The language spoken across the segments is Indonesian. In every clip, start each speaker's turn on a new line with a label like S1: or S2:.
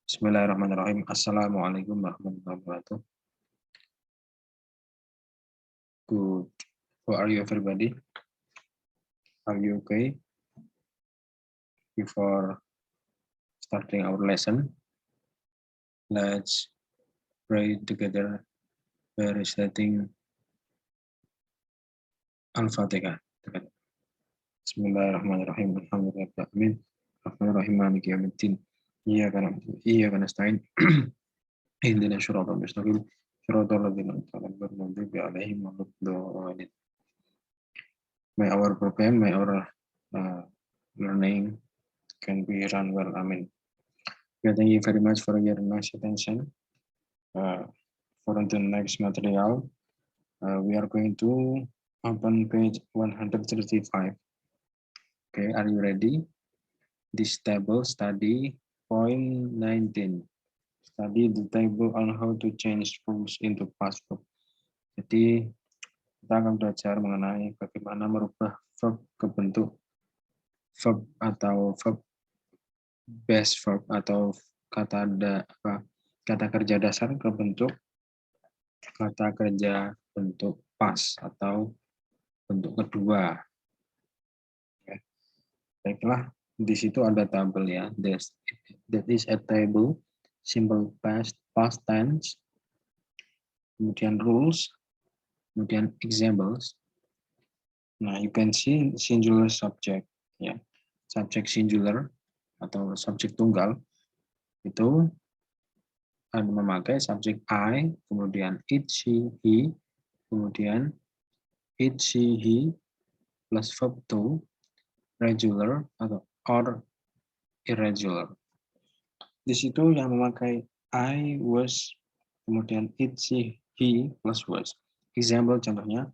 S1: Bismillahirrahmanirrahim. Assalamualaikum warahmatullahi wabarakatuh. Good. How are you, everybody? Are you okay? Before starting our lesson, let's pray together by reciting Al-Fatihah. Bismillahirrahmanirrahim. Alhamdulillahirrahmanirrahim. Rahmanirrahim. Maliki yaumiddin. Iyyaka na'budu wa iyyaka nasta'in. Ihdinas siratal mustaqim. Siratal ladzina an'amta 'alaihim ghairil maghdubi 'alaihim waladdallin. May our program, may our learning can be run well. Amin. Thank you very much for your nice attention. For the next material, we are going to open page 135. Okay, are you ready? This table, study point 19. Study the table on how to change verbs into past verb. Jadi kita akan belajar mengenai bagaimana merubah verb ke bentuk verb atau verb base verb atau kata kerja dasar ke bentuk kata kerja bentuk past atau bentuk kedua. Oke. Baiklah, di situ ada tabel ya. That is a table, simple past tense, kemudian rules, kemudian examples. Nah, you can see singular subject ya. Subject singular atau subjek tunggal itu ada memakai subjek I, kemudian it, she, he, kemudian it, she, he, plus verb to, regular atau or irregular. Di situ yang memakai I, was, kemudian it, she, he, plus was. Example contohnya,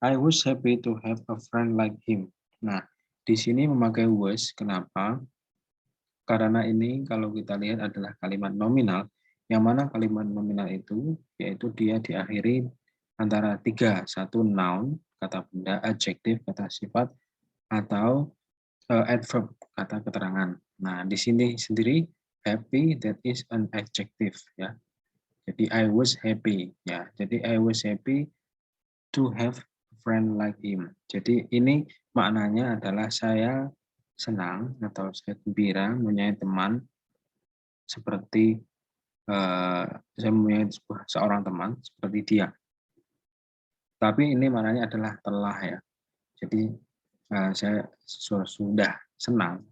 S1: I was happy to have a friend like him. Nah, di sini memakai was, kenapa? Karena ini kalau kita lihat adalah kalimat nominal, yang mana kalimat nominal itu yaitu dia diakhiri antara tiga, satu noun, kata benda, adjektif, kata sifat, atau adverb, kata keterangan. Nah, di sini sendiri happy, that is an adjective ya. Jadi I was happy ya. Jadi I was happy to have a friend like him. Jadi ini maknanya adalah saya senang atau saya gembira mempunyai teman seperti saya mempunyai seorang teman seperti dia. Tapi ini maknanya adalah telah ya. Jadi saya sudah senang,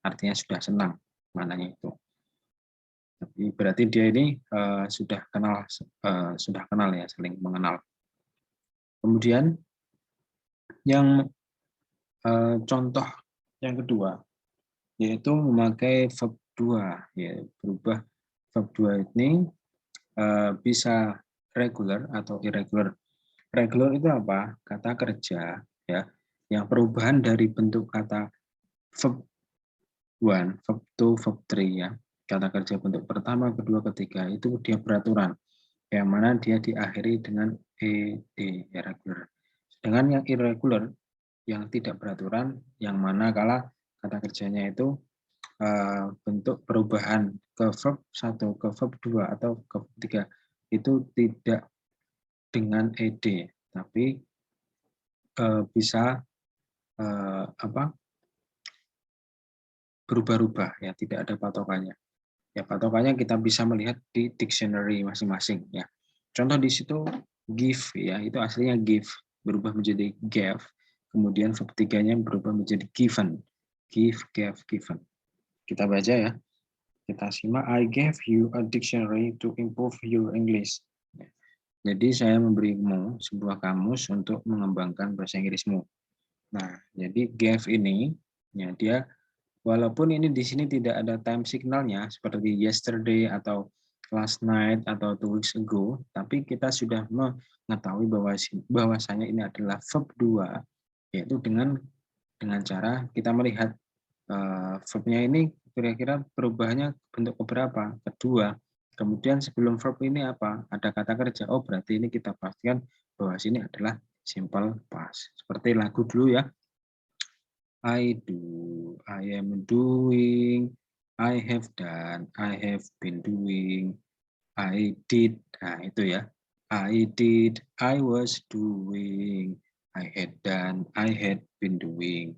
S1: artinya sudah senang maknanya itu. Tapi berarti dia ini sudah kenal ya, saling mengenal. Kemudian yang contoh yang kedua yaitu memakai verb 2 ya, berubah verb 2 ini bisa regular atau irregular. Regular itu apa? Kata kerja ya, yang perubahan dari bentuk kata verb 1, verb 2, verb 3 ya. Kata kerja bentuk pertama, kedua, ketiga itu dia beraturan, yang mana dia diakhiri dengan ed ya, regular. Sedangkan yang irregular, yang tidak beraturan, yang mana kala kata kerjanya itu bentuk perubahan ke verb 1, ke verb 2 atau ke verb 3 itu tidak dengan ed, tapi bisa berubah-ubah ya, tidak ada patokannya. Ya, patokannya kita bisa melihat di dictionary masing-masing ya. Contoh di situ give ya, itu aslinya give berubah menjadi gave, kemudian verb 3-nya berubah menjadi given. Give, gave, given. Kita baca ya. Kita simak, I gave you a dictionary to improve your English. Jadi saya memberimu sebuah kamus untuk mengembangkan bahasa Inggrismu. Nah, jadi gave ini ya, dia walaupun ini di sini tidak ada time signalnya seperti yesterday atau last night atau 2 weeks ago, tapi kita sudah mengetahui bahwasanya ini adalah verb 2, yaitu dengan cara kita melihat verbnya ini kira-kira perubahannya bentuk keberapa? Kedua. Kemudian sebelum verb ini apa? Ada kata kerja. Oh, berarti ini kita pastikan bahwa sini adalah simple past. Seperti lagu dulu ya. I do, I am doing, I have done, I have been doing, I did. Nah, itu ya. I did, I was doing, I had done, I had been doing,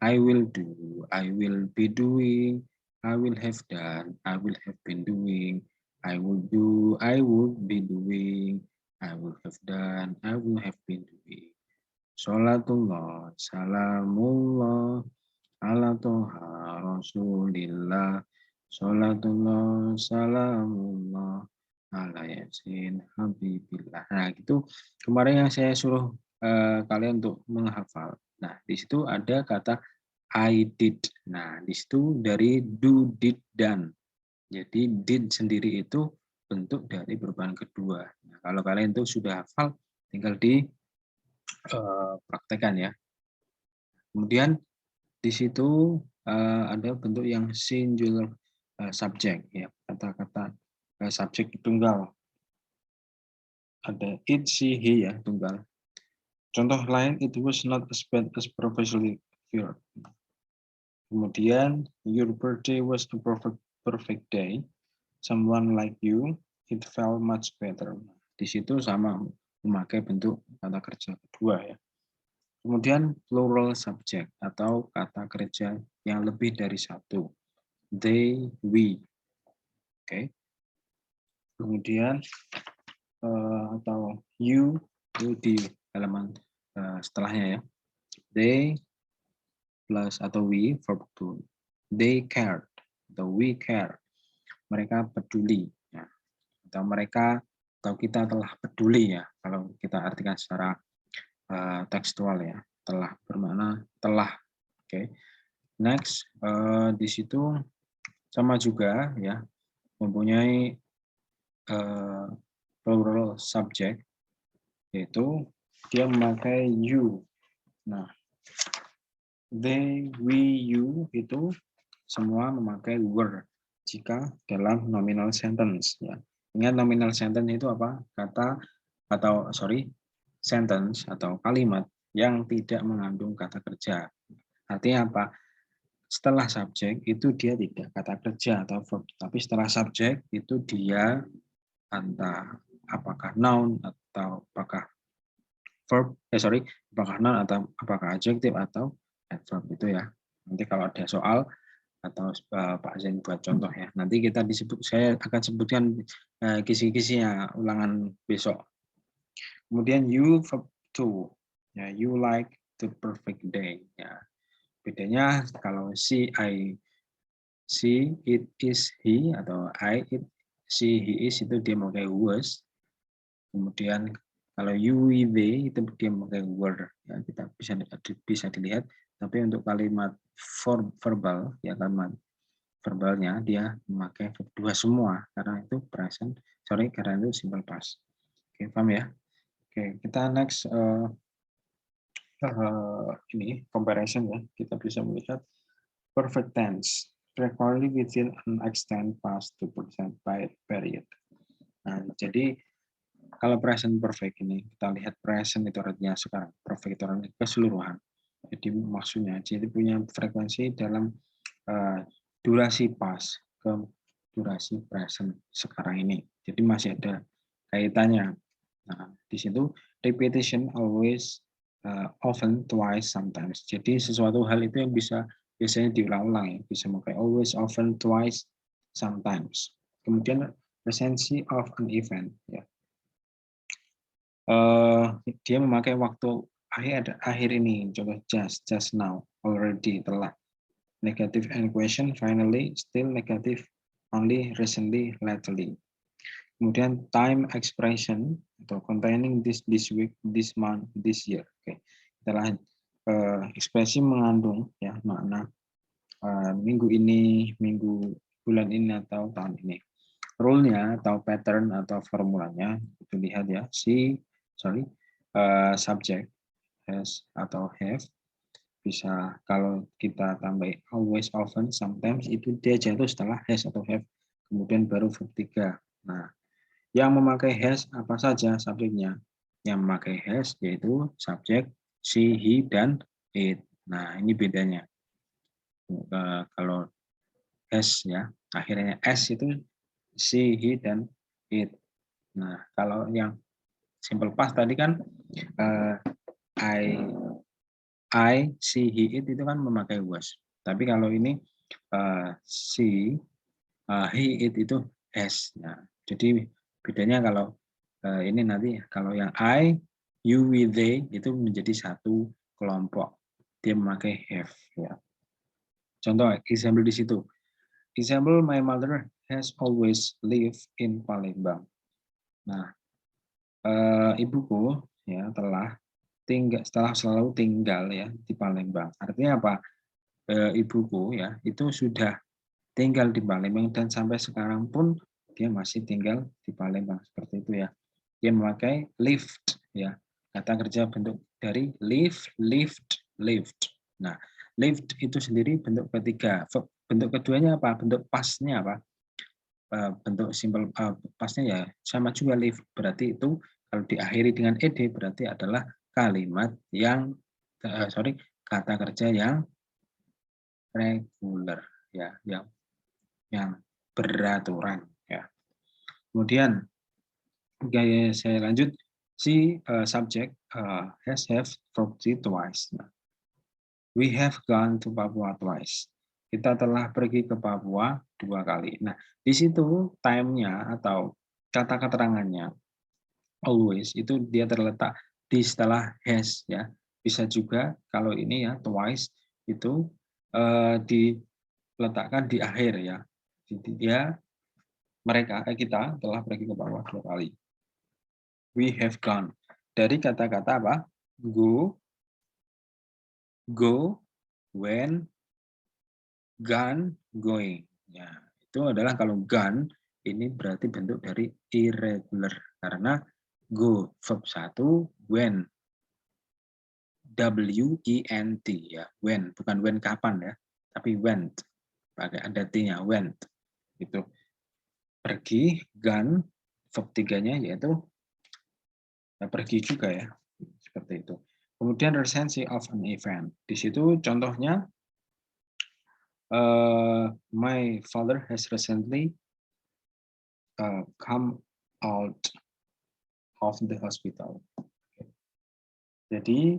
S1: I will do, I will be doing, I will have done, I will have been doing, I will do, I would be doing, I will have done, I will have been doing. Sholatullah, salamullah, ala toha rasulillah, sholatullah, salamullah, ala yasin habibillah. Nah, itu kemarin yang saya suruh kalian untuk menghafal. Nah, di situ ada kata I did. Nah, di situ dari do, did, done. Jadi did sendiri itu bentuk dari perubahan kedua. Nah, kalau kalian itu sudah hafal, tinggal di praktekan ya. Kemudian di situ ada bentuk yang singular subject ya, kata-kata subjek tunggal. Ada it, she, he ya, tunggal. Contoh lain, it was not as bad as previously feared. Kemudian your birthday was a perfect day. Someone like you, it felt much better. Di situ sama memakai bentuk kata kerja kedua ya. Kemudian plural subject atau kata kerja yang lebih dari satu. They, we. Oke. Kemudian atau you itu di halaman setelahnya ya. They plus atau we verb to. They cared atau we care. Mereka peduli ya. Atau mereka atau kita telah peduli ya. Kalau kita artikan secara tekstual ya, telah bermakna telah. Oke. Next, di situ sama juga ya, mempunyai plural subject, yaitu dia memakai you. Nah, they, we, you itu semua memakai were jika dalam nominal sentence ya. Ingat nominal sentence itu apa? Sentence atau kalimat yang tidak mengandung kata kerja. Artinya apa? Setelah subjek itu dia tidak kata kerja atau verb, tapi setelah subjek itu dia entah apakah noun atau apakah verb, apakah noun atau apakah adjektif atau adverb itu ya. Nanti kalau ada soal atau Pak Zain buat contoh ya. Nanti saya akan sebutkan kisi-kisinya ulangan besok. Kemudian you verb to, ya, you like the perfect day. Ya. Bedanya kalau she, it, is, he, atau I, it, she, he, is itu dia memakai was. Kemudian kalau you, we, they itu dia memakai were. Ya, kita bisa dilihat. Tapi untuk kalimat verbal, ya kalimat verbalnya dia memakai verb dua semua karena itu present, karena itu simple past. Oke, paham ya? Oke, kita next ini comparison ya. Kita bisa melihat perfect tense frequently within an extended past to present period. Nah, jadi kalau present perfect ini kita lihat present itu artinya sekarang, perfect itu artinya keseluruhan. Jadi maksudnya jadi punya frekuensi dalam durasi past ke durasi present sekarang ini. Jadi masih ada kaitannya. Nah, di situ repetition always, often, twice, sometimes. Jadi sesuatu hal itu yang biasanya diulang-ulang ya, bisa memakai always, often, twice, sometimes. Kemudian recency of an event ya. Dia memakai waktu akhir ini, contoh just now, already, telah. Negative and question, finally, still, negative, only, recently, lately. Kemudian time expression atau containing this week, this month, this year. Oke, setelah ekspresi mengandung ya makna minggu ini, bulan ini atau tahun ini. Rule-nya atau pattern atau formulanya itu lihat ya, subject, has atau have. Bisa kalau kita tambah always, often, sometimes itu dia jatuh setelah has atau have, kemudian baru verb 3. Nah, yang memakai has apa saja subjeknya? Yang memakai has yaitu subjek she, he, dan it. Nah, ini bedanya. Kalau has ya. Akhirnya S itu she, he, dan it. Nah, kalau yang simple past tadi kan I, she, he, it itu kan memakai was. Tapi kalau ini she, he, it itu has. Nah, jadi bedanya kalau ini nanti kalau yang I, you, we, they itu menjadi satu kelompok. Dia memakai have ya. Contoh example di situ. Example, my mother has always lived in Palembang. Nah, ibuku ya setelah selalu tinggal ya di Palembang. Artinya apa? Ibuku ya itu sudah tinggal di Palembang dan sampai sekarang pun dia masih tinggal di Palembang seperti itu ya. Dia memakai lived ya. Kata kerja bentuk dari live, lived, lived. Nah, lived itu sendiri bentuk ketiga. Bentuk keduanya apa? Bentuk pastnya apa? Bentuk simple pastnya ya sama juga live. Berarti itu kalau diakhiri dengan ed berarti adalah kalimat yang kata kerja yang regular ya, yang beraturan ya. Kemudian gaya saya lanjut si subject has have property twice. Nah, we have gone to Papua twice. Kita telah pergi ke Papua 2 kali. Nah, di situ time-nya atau kata keterangannya always itu dia terletak di setelah has ya. Bisa juga kalau ini ya twice itu diletakkan di akhir ya. Jadi kita telah pergi ke Papua 2 kali. We have gone. Dari kata-kata apa? Go, when, gone, going. Ya, itu adalah kalau gone ini berarti bentuk dari irregular karena go verb 1, when W-E-N-T ya, when bukan when kapan ya, tapi went pakai ada t-nya went itu pergi, gone verb 3-nya yaitu pergi juga ya seperti itu. Kemudian recency of an event di situ contohnya my father has recently come out of the hospital. Jadi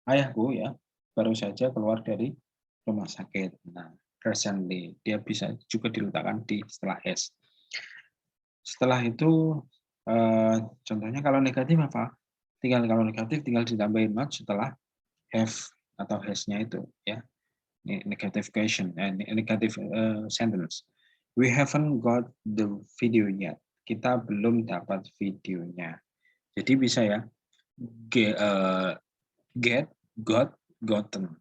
S1: ayahku ya baru saja keluar dari rumah sakit. Nah, recently dia bisa juga diletakkan di setelah has. Setelah itu contohnya kalau negatif apa? Kalau negatif tinggal ditambahin not setelah have atau has-nya itu ya. Negative question, negative sentence. We haven't got the video yet. Kita belum dapat videonya. Jadi bisa ya get, got, gotten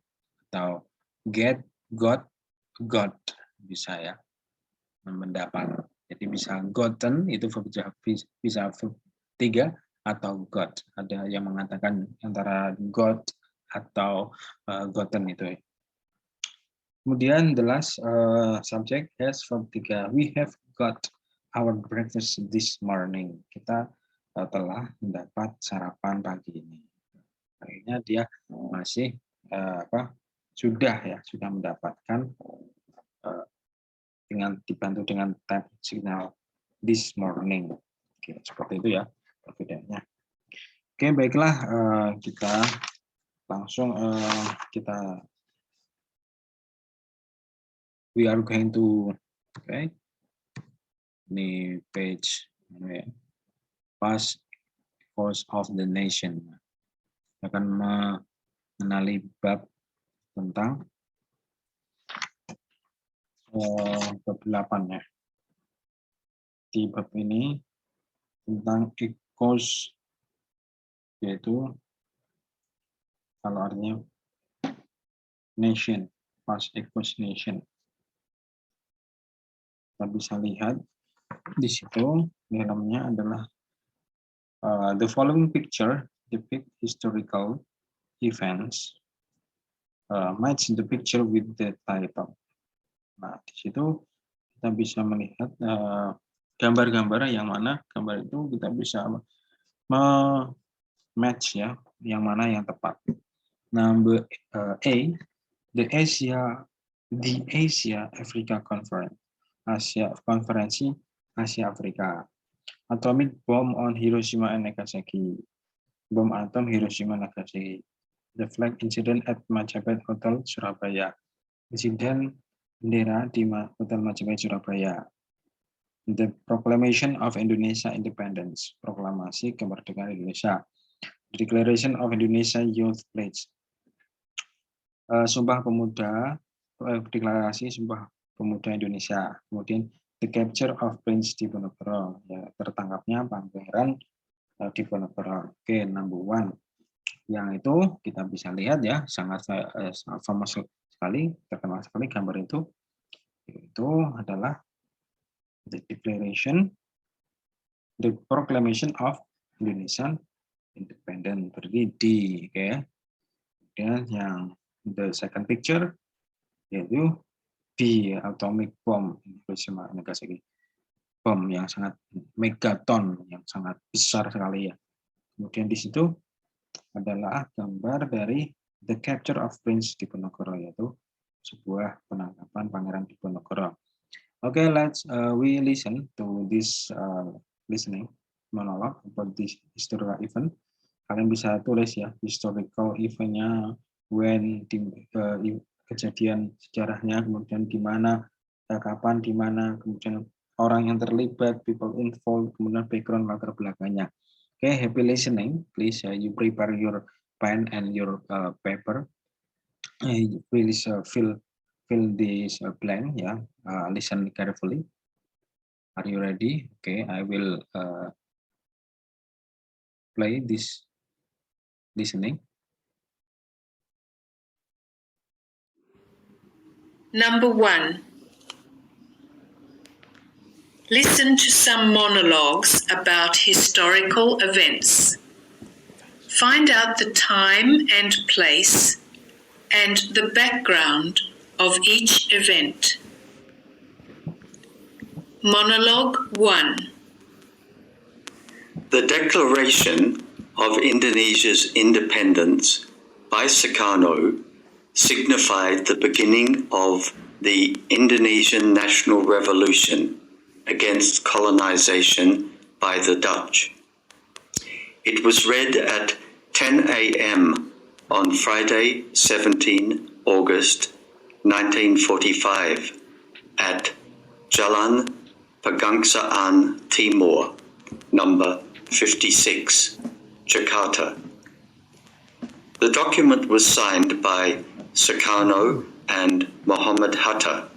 S1: atau get, got, bisa ya mendapat. Jadi bisa gotten itu bisa verb 3 atau got. Ada yang mengatakan antara got atau gotten itu. Kemudian the last subject has verb 3. We have got our breakfast this morning. Kita telah mendapat sarapan pagi ini. Akhirnya dia masih sudah mendapatkan dengan dibantu dengan tab signal this morning. Oke, seperti itu ya perbedaannya. Oke, baiklah kita langsung we are going to ini page past course of the nation. Akan mengenali bab tentang bab 8 ya. Di bab ini tentang equals, yaitu kalau artinya nation, past equals nation. Kita bisa lihat di situ di dalamnya adalah the following picture depict historical events. Match the picture with the title. Nah, di situ kita bisa melihat gambar-gambar yang mana gambar itu kita bisa match ya, yang mana yang tepat. Number A, the Asia Africa Conference, konferensi Asia Afrika. Atomic bomb on Hiroshima and Nagasaki, bom atom Hiroshima Nagasaki. The flag incident at Majapahit Hotel Surabaya, insiden bendera di Hotel Majapahit Surabaya. The Proclamation of Indonesia Independence, proklamasi kemerdekaan Indonesia. The Declaration of Indonesia Youth Pledge, Sumpah Pemuda, deklarasi Sumpah Pemuda Indonesia. Kemudian the Capture of Prince Diponegoro, ya, tertangkapnya Pangeran Diponegoro. Oke, number one. Yang itu kita bisa lihat ya, sangat famous sekali, terkenal sekali gambar itu. Itu adalah the Declaration, the Proclamation of Indonesian Independence, berarti di, oke. Kemudian yang the second picture yaitu di atomic bomb Hiroshima Nagasaki, bom yang sangat megaton, yang sangat besar sekali ya. Kemudian di situ adalah gambar dari the capture of Prince Diponegoro, yaitu sebuah penangkapan Pangeran Diponegoro. Okay, let's we listen to this listening monologue about this historical event. Kalian bisa tulis ya historical eventnya, when kejadian sejarahnya, kemudian di mana, kapan, di mana, kemudian orang yang terlibat, people involved, kemudian background latar belakangnya. Okay, happy listening. Please you prepare your pen and your paper. Please fill this blank. Yeah, listen carefully. Are you ready? Okay, I will play this listening.
S2: Number 1. Listen to some monologues about historical events. Find out the time and place and the background of each event. Monologue 1.
S3: The Declaration of Indonesia's independence by Sukarno signified the beginning of the Indonesian National Revolution against colonization by the Dutch. It was read at 10 a.m. on Friday, 17 August 1945 at Jalan Pegangsaan Timur, number 56, Jakarta. The document was signed by Sukarno and Muhammad Hatta,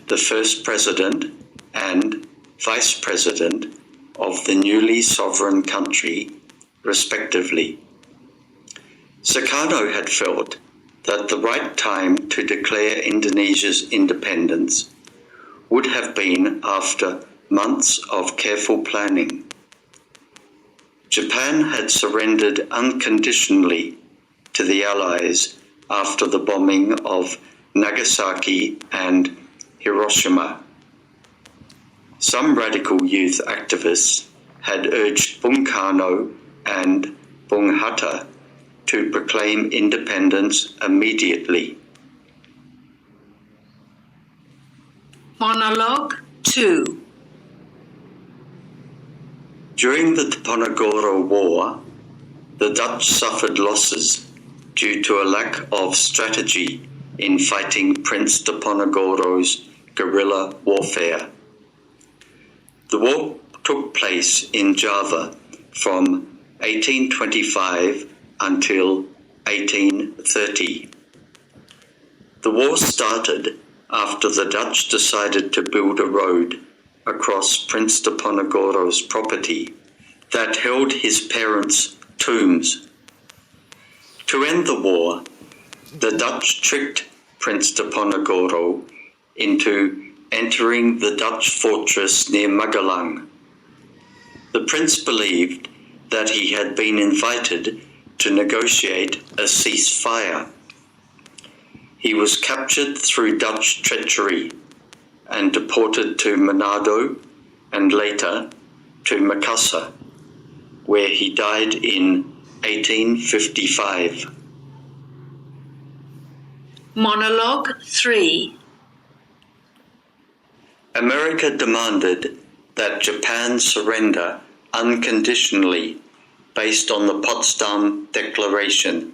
S3: the first president and vice president of the newly sovereign country, respectively. Sukarno had felt that the right time to declare Indonesia's independence would have been after months of careful planning. Japan had surrendered unconditionally to the Allies after the bombing of Nagasaki and Hiroshima. Some radical youth activists had urged Bung Karno and Bung Hatta to proclaim independence immediately.
S2: Monologue 2.
S3: During the Diponegoro War, the Dutch suffered losses due to a lack of strategy in fighting Prince Diponegoro's guerrilla warfare. The war took place in Java from 1825 until 1830. The war started after the Dutch decided to build a road across Prince Diponegoro's property that held his parents' tombs. To end the war, the Dutch tricked Prince Diponegoro into entering the Dutch fortress near Magelang. The prince believed that he had been invited to negotiate a ceasefire. He was captured through Dutch treachery and deported to Manado and later to Makassar, where he died in 1855.
S2: Monologue 3.
S3: America demanded that Japan surrender unconditionally based on the Potsdam Declaration,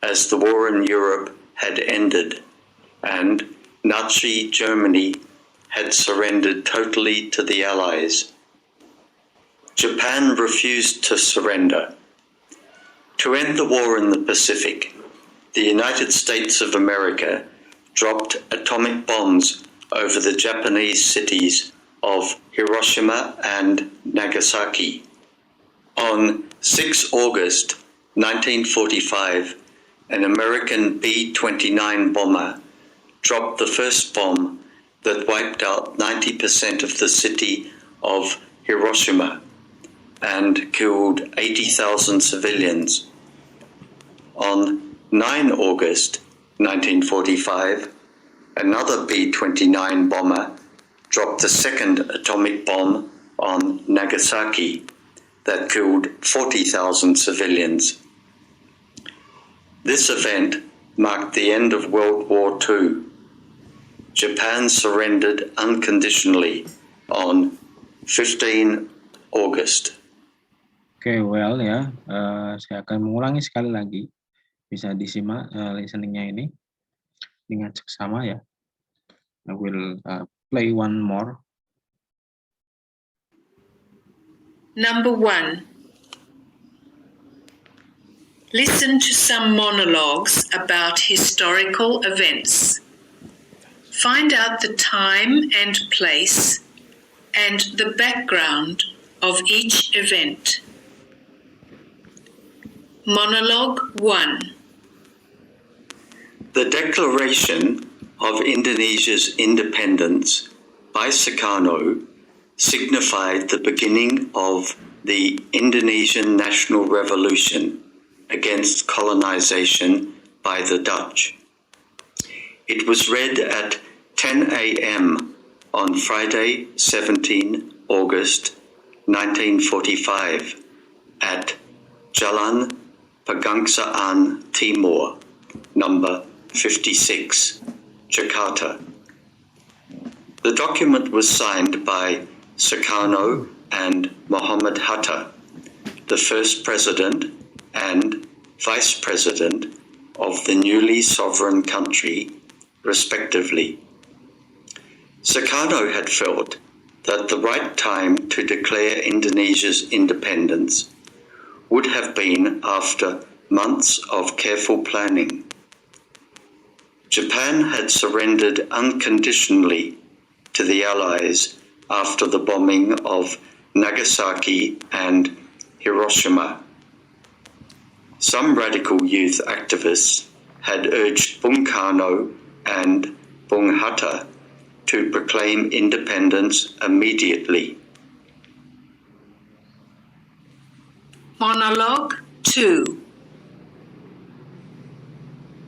S3: as the war in Europe had ended and Nazi Germany had surrendered totally to the Allies. Japan refused to surrender. To end the war in the Pacific, the United States of America dropped atomic bombs over the Japanese cities of Hiroshima and Nagasaki. On 6 August 1945, an American B-29 bomber dropped the first bomb that wiped out 90% of the city of Hiroshima and killed 80,000 civilians. On 9 August 1945, another B-29 bomber dropped the second atomic bomb on Nagasaki that killed 40,000 civilians. This event marked the end of World War II. Japan surrendered unconditionally on 15 August.
S1: Oke, well ya, saya akan mengulangi sekali lagi. Bisa disimak listeningnya ini dengan seksama ya. I will play one more.
S2: Number 1. Listen to some monologues about historical events. Find out the time and place and the background of each event. Monologue 1.
S3: The Declaration of Indonesia's independence by Sukarno signified the beginning of the Indonesian National Revolution against colonization by the Dutch. It was read at 10 a.m. on Friday, 17 August 1945 at Jalan Pegangsaan Timur, number 56, Jakarta. The document was signed by Sukarno and Muhammad Hatta, the first president and vice president of the newly sovereign country, respectively. Sukarno had felt that the right time to declare Indonesia's independence would have been after months of careful planning. Japan had surrendered unconditionally to the Allies after the bombing of Nagasaki and Hiroshima. Some radical youth activists had urged Bung Karno and Bung Hatta to proclaim independence immediately.
S2: Monologue 2.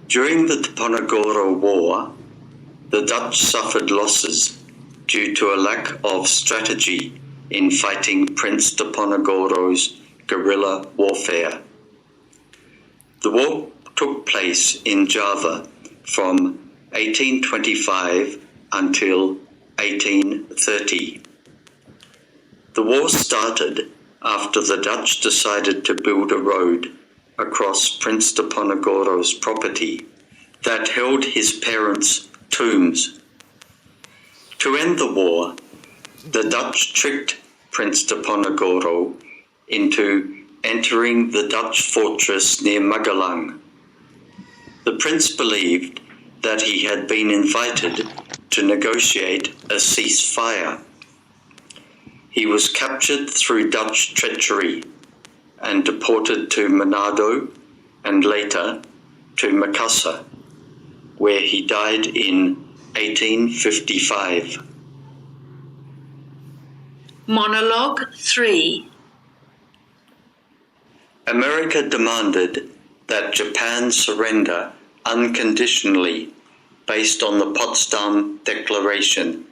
S3: During the Diponegoro War, the Dutch suffered losses due to a lack of strategy in fighting Prince Diponegoro's guerrilla warfare. The war took place in Java from 1825 until 1830. The war started after the Dutch decided to build a road across Prince Diponegoro's property that held his parents' tombs. To end the war, the Dutch tricked Prince Diponegoro into entering the Dutch fortress near Magelang. The prince believed that he had been invited to negotiate a ceasefire. He was captured through Dutch treachery and deported to Manado and later to Makassar, where he died in 1855.
S2: Monologue 3.
S3: America demanded that Japan surrender unconditionally based on the Potsdam Declaration,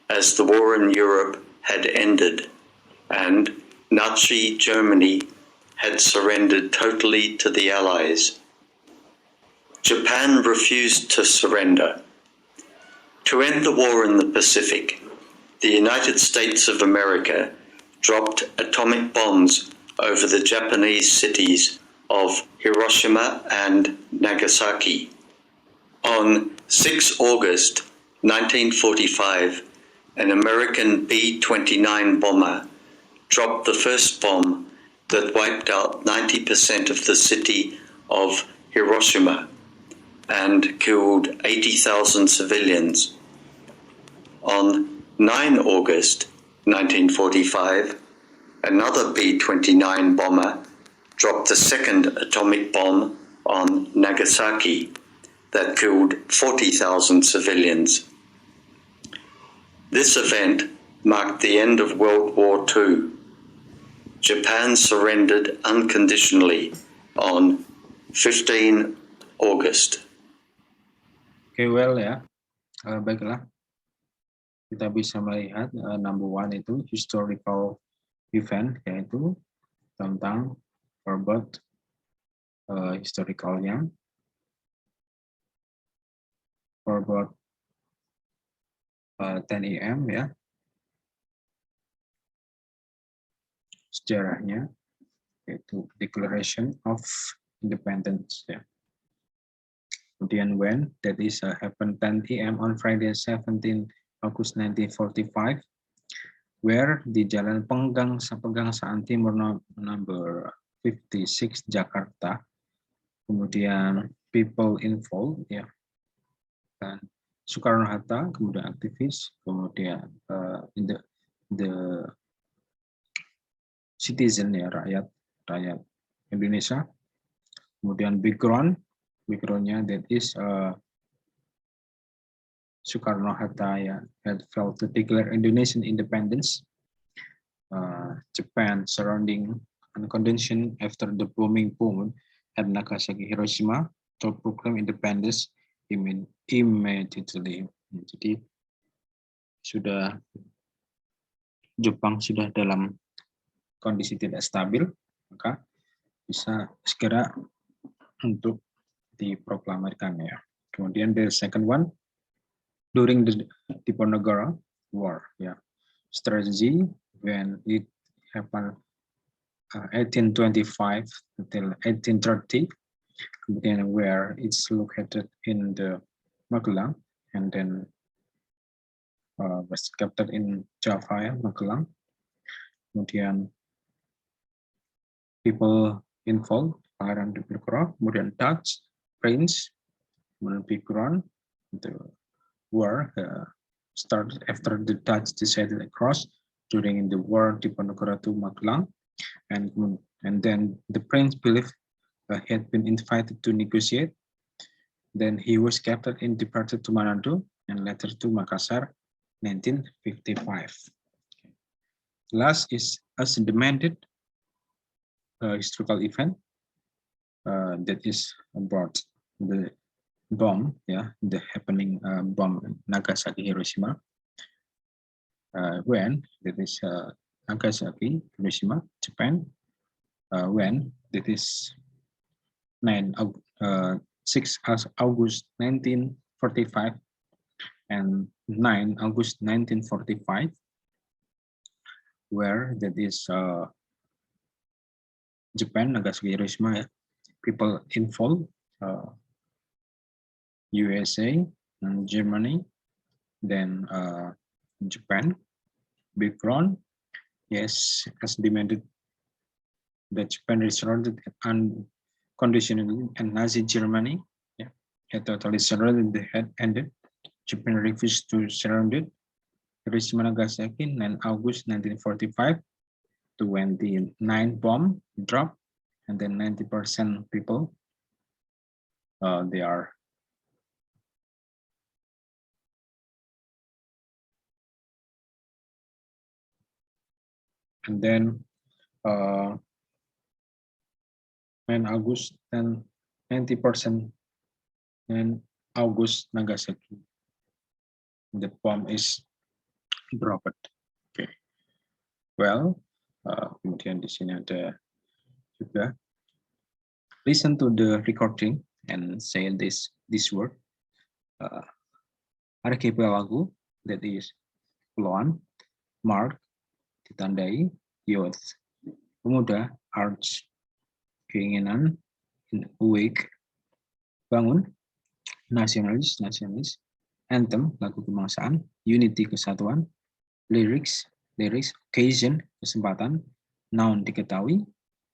S3: as the war in Europe had ended and Nazi Germany had surrendered totally to the Allies. Japan refused to surrender. To end the war in the Pacific, the United States of America dropped atomic bombs over the Japanese cities of Hiroshima and Nagasaki. On 6 August 1945, an American B-29 bomber dropped the first bomb that wiped out 90% of the city of Hiroshima and killed 80,000 civilians. On 9 August 1945, another B-29 bomber dropped the second atomic bomb on Nagasaki that killed 40,000 civilians. This event marked the end of World War II. Japan surrendered unconditionally on 15 August.
S1: Okay, well ya, baiklah. Kita bisa melihat number one itu historical event, yaitu tentang verbal historicalnya, verbal 10 AM ya, sejarahnya yaitu Declaration of Independence ya. Kemudian when, that is happened 10 AM on Friday 17 August 1945, where di Jalan Pegangsaan Timur number 56 Jakarta. Kemudian people involved ya, dan Soekarno-Hatta, kemudian aktivis, kemudian the citizen ya, rakyat Indonesia. Kemudian backgroundnya that is Soekarno-Hatta ya, had failed to declare Indonesian independence. Japan surrounding uncondition after the bombing at Nagasaki, Hiroshima to proclaim independence immediately. Jadi Jepang sudah dalam kondisi tidak stabil, maka bisa segera untuk diproklamirkan ya. Kemudian the second one, during the Diponegoro War, ya, strategy when it happened 1825 until 1830, kemudian where it's located in the Magelang, and then was captured in Java, Magelang. Kemudian people involved, Pangeran Diponegoro, kemudian Dutch, Prince, kemudian background, the war started after the Dutch decided across during the war Diponegoro to Magelang, and then the prince believed he had been invited to negotiate. Then he was captured and departed to Manado and later to Makassar, 1955. Last is as demanded historical event that is about the bomb, yeah, the happening bomb Nagasaki, Hiroshima. When that is Nagasaki, Hiroshima, Japan. When that is 6 August 1945 and 9 August 1945, where that is Japan, Nagasaki, Hiroshima, people involved, USA and Germany, then Japan, background, yes, as demanded that Japan is surrounded unconditionally and Nazi Germany, yeah, had totally surrounded, the had ended. Japan refused to surround it. Hiroshima, Nagasaki, 9 August 1945, to when the 9 bomb dropped, and then 90% people, they are and then 9 August and 90% in August Nagasaki. The bomb is dropped. Okay. Well, kemudian di sini ada juga listen to the recording and say this word. Archipelago, that is Kepulauan, mark, ditandai, youth, pemuda, arch, keinginan, awake, bangun, nasionalis, anthem, lagu kebangsaan, unity, kesatuan, lyrics, occasion, kesempatan, noun, diketahui,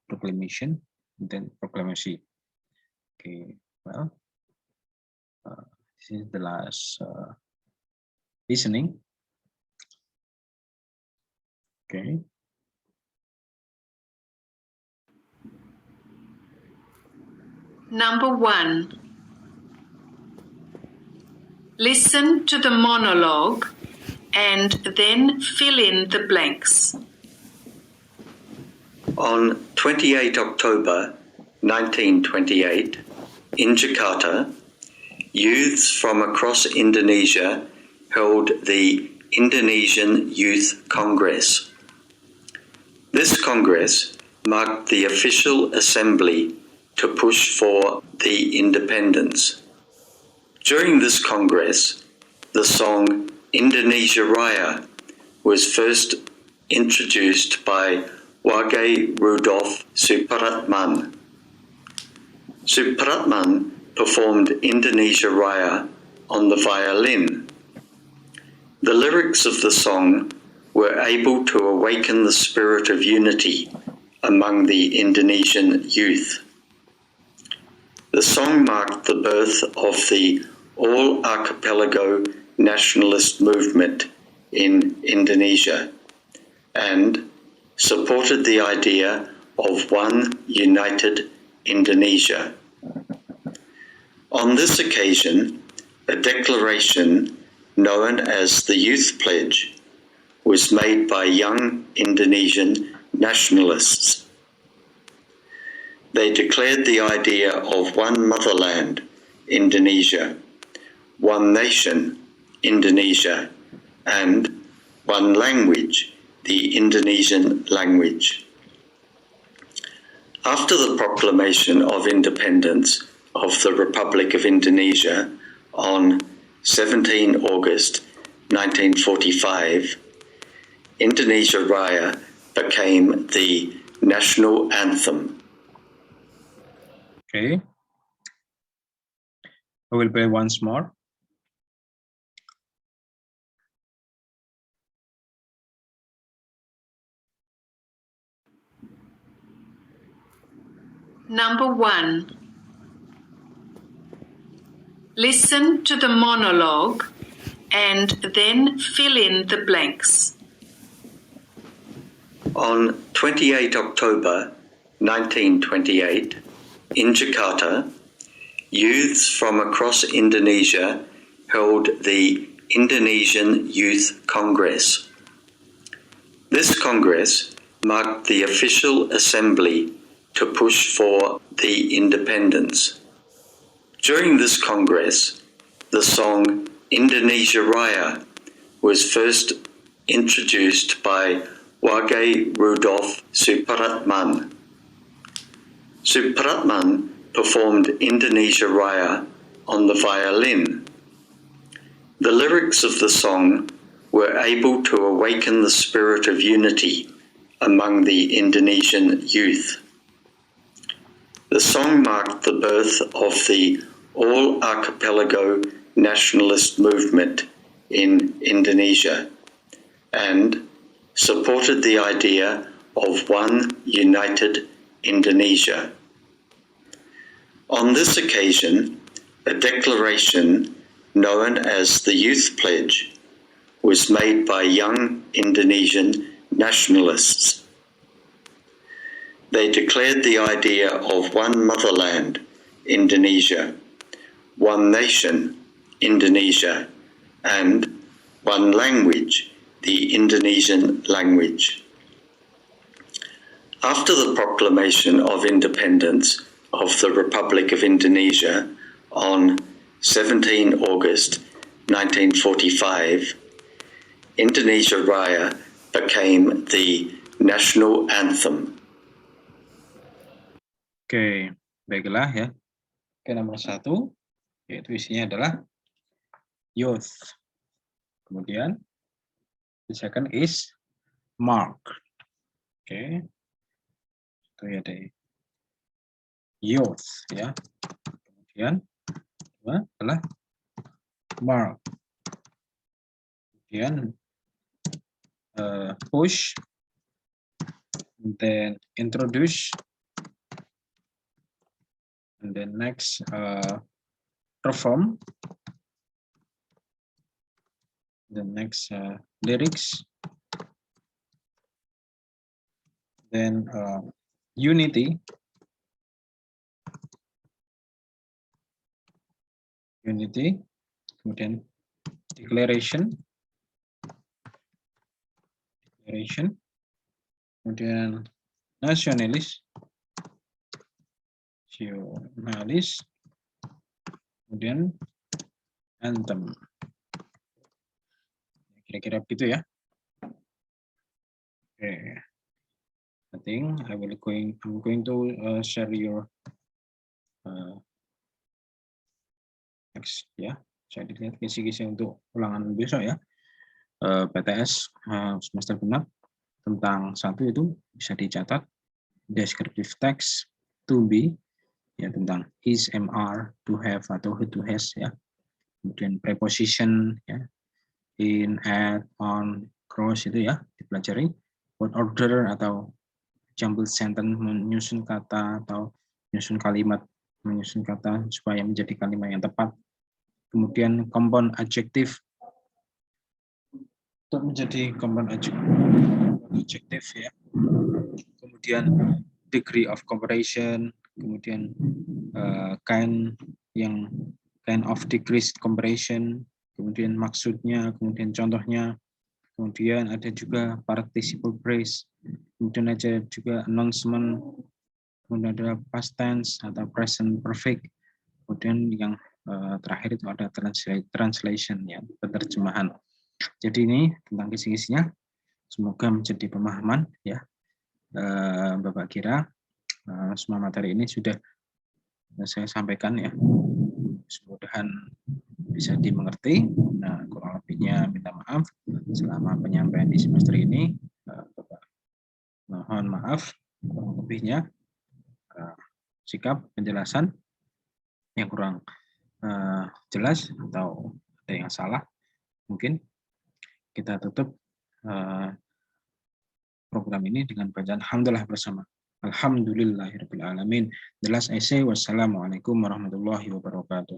S1: proclamation, then proklamasi. Okay, well, this is the last listening. Okay.
S2: Number 1. Listen to the monologue and then fill in the blanks.
S3: On 28 October 1928, in Jakarta, youths from across Indonesia held the Indonesian Youth Congress. This Congress marked the official assembly to push for the independence. During this Congress, the song Indonesia Raya was first introduced by Wage Rudolf Supratman. Supratman performed Indonesia Raya on the violin. The lyrics of the song were able to awaken the spirit of unity among the Indonesian youth. The song marked the birth of the all-archipelago nationalist movement in Indonesia and supported the idea of one united Indonesia. On this occasion, a declaration known as the Youth Pledge was made by young Indonesian nationalists. They declared the idea of one motherland, Indonesia, one nation, Indonesia, and one language, the Indonesian language. After the proclamation of independence of the Republic of Indonesia on 17 August 1945, Indonesia Raya became the national anthem.
S1: Okay. I will play once more.
S2: Number 1. Listen to the monologue and then fill in the blanks.
S3: On 28 October 1928, in Jakarta, youths from across Indonesia held the Indonesian Youth Congress. This Congress marked the official assembly to push for the independence. During this Congress, the song Indonesia Raya was first introduced by Wage Rudolf Supratman. Supratman performed Indonesia Raya on the violin. The lyrics of the song were able to awaken the spirit of unity among the Indonesian youth. The song marked the birth of the all-archipelago nationalist movement in Indonesia and supported the idea of one united Indonesia. On this occasion, a declaration known as the Youth Pledge was made by young Indonesian nationalists. They declared the idea of one motherland, Indonesia, one nation, Indonesia, and one language, the Indonesian language. After the proclamation of independence of the Republic of Indonesia on 17 August 1945, Indonesia Raya became the national anthem.
S1: Oke, baiklah ya. Oke, nomor 1, yaitu isinya adalah youth. Kemudian, the second is Mark. Oke, itu ya deh. Youth, ya. Kemudian, kedua adalah Mark. Kemudian, push, and then introduce, and then next perform, the next lyrics, then unity, kemudian declaration, kemudian nasionalis, kemudian anthem. Kira-kira begitu ya. Oke. I think I'm going to share your next ya. Saya dilihat kisi-kisi untuk ulangan besok ya. PTS semester genap tentang 1 itu bisa dicatat descriptive text to be ya, tentang is, am, are, to have atau who, to has ya. Kemudian preposition ya, in, at, on, cross itu ya dipelajari. Word order atau jumbled sentence, menyusun kata atau menyusun kalimat, menyusun kata supaya menjadi kalimat yang tepat. Kemudian compound adjective untuk menjadi compound adjective ya. Kemudian degree of comparison, kemudian kind of decreased comparison, kemudian maksudnya, kemudian contohnya, kemudian ada juga participle phrase, kemudian ada juga announcement, kemudian ada past tense atau present perfect, kemudian yang terakhir itu ada translation ya, penerjemahan. Jadi ini tentang kisi-kisinya, semoga menjadi pemahaman ya. Bapak kira semua materi ini sudah saya sampaikan ya, mudah-mudahan bisa dimengerti. Nah, kurang lebihnya minta maaf selama penyampaian di semester ini. Bapak mohon maaf kurang lebihnya, sikap penjelasan yang kurang jelas atau ada yang salah, mungkin kita tutup program ini dengan bacaan hamdalah bersama. Alhamdulillahirabbil alamin. The last I say, wassalamualaikum warahmatullahi wabarakatuh.